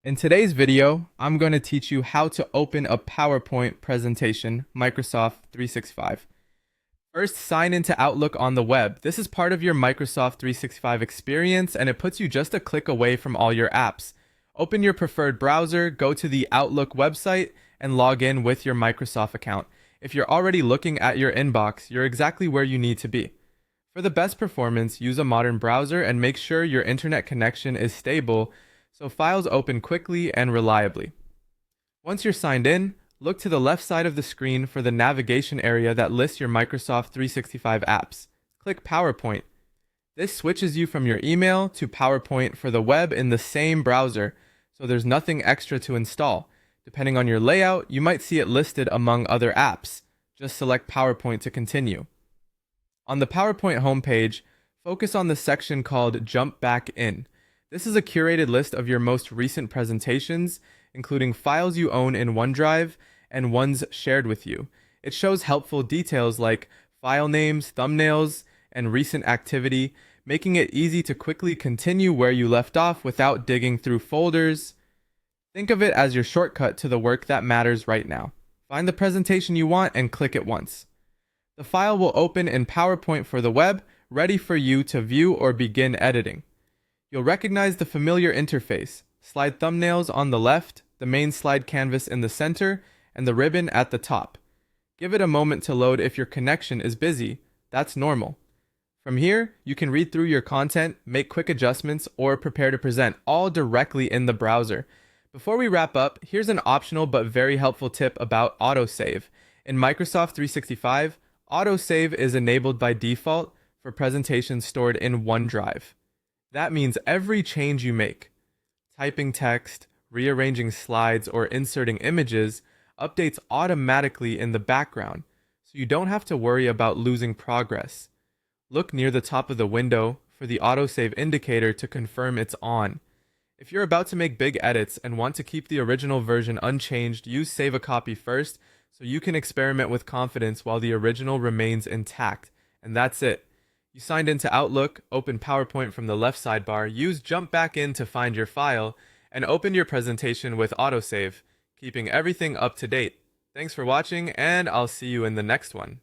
In today's video, I'm going to teach you how to open a PowerPoint presentation, Microsoft 365. First, sign into Outlook on the web. This is part of your Microsoft 365 experience, and it puts you just a click away from all your apps. Open your preferred browser, go to the Outlook website, and log in with your Microsoft account. If you're already looking at your inbox, you're exactly where you need to be. For the best performance, use a modern browser and make sure your internet connection is stable so files open quickly and reliably. Once you're signed in, look to the left side of the screen for the navigation area that lists your Microsoft 365 apps. Click PowerPoint. This switches you from your email to PowerPoint for the web in the same browser, so there's nothing extra to install. Depending on your layout, you might see it listed among other apps. Just select PowerPoint to continue. On the PowerPoint homepage, focus on the section called Jump Back In. This is a curated list of your most recent presentations, including files you own in OneDrive and ones shared with you. It shows helpful details like file names, thumbnails, and recent activity, making it easy to quickly continue where you left off without digging through folders. Think of it as your shortcut to the work that matters right now. Find the presentation you want and click it once. The file will open in PowerPoint for the web, ready for you to view or begin editing. You'll recognize the familiar interface: slide thumbnails on the left, the main slide canvas in the center, and the ribbon at the top. Give it a moment to load if your connection is busy. That's normal. From here, you can read through your content, make quick adjustments, or prepare to present, all directly in the browser. Before we wrap up, here's an optional but very helpful tip about autosave. In Microsoft 365, autosave is enabled by default for presentations stored in OneDrive. That means every change you make, typing text, rearranging slides, or inserting images, updates automatically in the background, so you don't have to worry about losing progress. Look near the top of the window for the autosave indicator to confirm it's on. If you're about to make big edits and want to keep the original version unchanged, use Save a Copy first so you can experiment with confidence while the original remains intact. And that's it. You signed into Outlook, open PowerPoint from the left sidebar, use Jump Back In to find your file, and open your presentation with autosave, keeping everything up to date. Thanks for watching, and I'll see you in the next one.